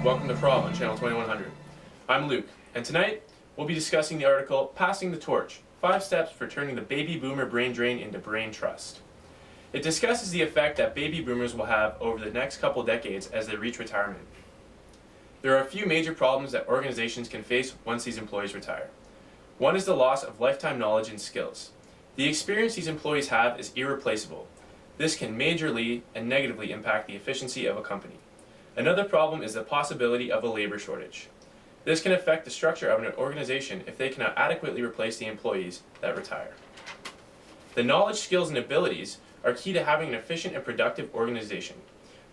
welcome to HROB on Channel 2100. I'm Luke, and tonight we'll be discussing the article Passing the Torch, 5 Steps for Turning the Baby Boomer Brain Drain into Brain Trust. It discusses the effect that baby boomers will have over the next couple decades as they reach retirement. There are a few major problems that organizations can face once these employees retire. One is the loss of lifetime knowledge and skills. The experience these employees have is irreplaceable. This can majorly and negatively impact the efficiency of a company. Another problem is the possibility of a labor shortage. This can affect the structure of an organization if they cannot adequately replace the employees that retire. The knowledge, skills, and abilities are key to having an efficient and productive organization.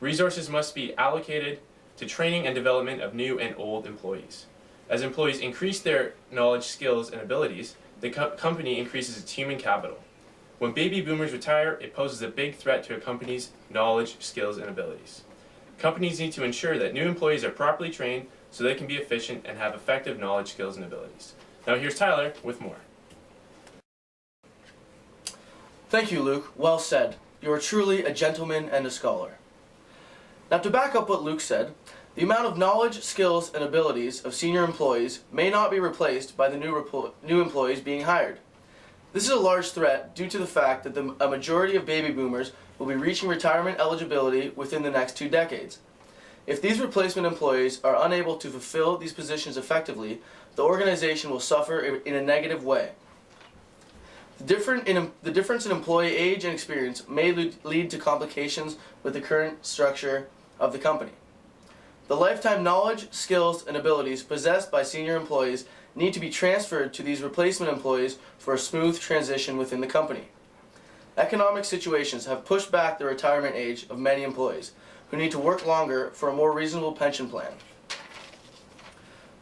Resources must be allocated to training and development of new and old employees. As employees increase their knowledge, skills, and abilities, the company increases its human capital. When baby boomers retire, it poses a big threat to a company's knowledge, skills, and abilities. Companies need to ensure that new employees are properly trained so they can be efficient and have effective knowledge, skills, and abilities. Now here's Tyler with more. Thank you, Luke. Well said. You are truly a gentleman and a scholar. Now, to back up what Luke said, the amount of knowledge, skills, and abilities of senior employees may not be replaced by the new employees being hired. This is a large threat due to the fact that a majority of baby boomers will be reaching retirement eligibility within the next 2 decades. If these replacement employees are unable to fulfill these positions effectively, the organization will suffer in a negative way. The difference in employee age and experience may lead to complications with the current structure of the company. The lifetime knowledge, skills, and abilities possessed by senior employees need to be transferred to these replacement employees for a smooth transition within the company. Economic situations have pushed back the retirement age of many employees who need to work longer for a more reasonable pension plan.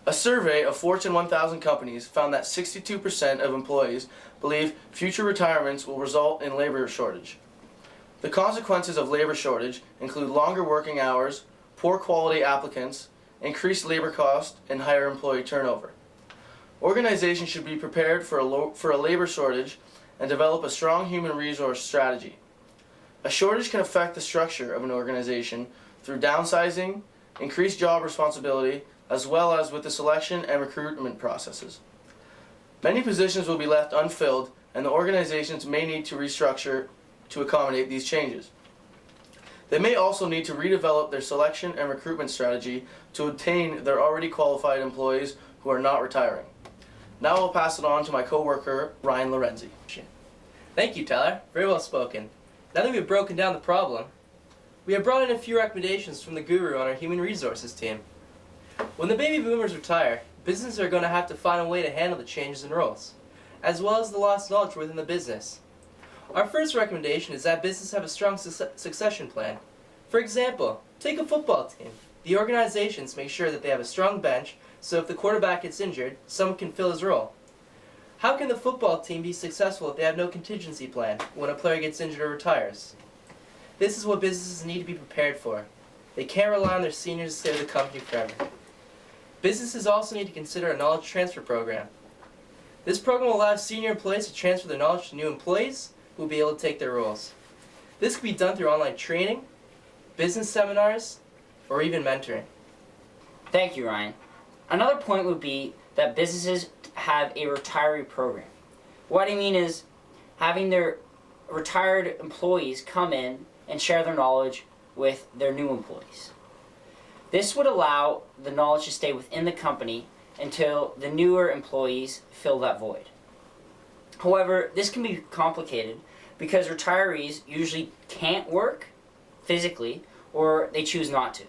A survey of Fortune 1000 companies found that 62% of employees believe future retirements will result in labor shortage. The consequences of labor shortage include longer working hours, poor quality applicants, increased labor costs, and higher employee turnover. Organizations should be prepared for a labor shortage and develop a strong human resource strategy. A shortage can affect the structure of an organization through downsizing, increased job responsibility, as well as with the selection and recruitment processes. Many positions will be left unfilled, and the organizations may need to restructure to accommodate these changes. They may also need to redevelop their selection and recruitment strategy to obtain their already qualified employees who are not retiring. Now I'll pass it on to my co-worker, Ryan Laurenzi. Thank you, Tyler. Very well spoken. Now that we've broken down the problem, we have brought in a few recommendations from the guru on our human resources team. When the baby boomers retire, businesses are going to have to find a way to handle the changes in roles, as well as the lost knowledge within the business. Our first recommendation is that businesses have a strong succession plan. For example, take a football team. The organizations make sure that they have a strong bench, so if the quarterback gets injured, someone can fill his role. How can the football team be successful if they have no contingency plan when a player gets injured or retires? This is what businesses need to be prepared for. They can't rely on their seniors to stay with the company forever. Businesses also need to consider a knowledge transfer program. This program will allow senior employees to transfer their knowledge to new employees who will be able to take their roles. This can be done through online training, business seminars, or even mentoring. Thank you, Ryan. Another point would be that businesses have a retiree program. What I mean is having their retired employees come in and share their knowledge with their new employees. This would allow the knowledge to stay within the company until the newer employees fill that void. However, this can be complicated because retirees usually can't work physically or they choose not to.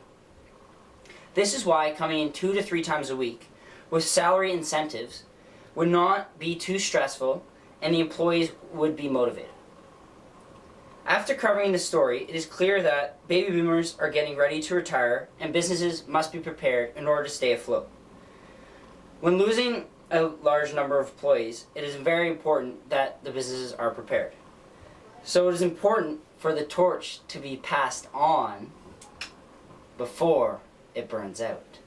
This is why coming in 2 to 3 times a week with salary incentives would not be too stressful and the employees would be motivated. After covering the story, it is clear that baby boomers are getting ready to retire and businesses must be prepared in order to stay afloat. When losing a large number of employees, it is very important that the businesses are prepared. So it is important for the torch to be passed on before it burns out.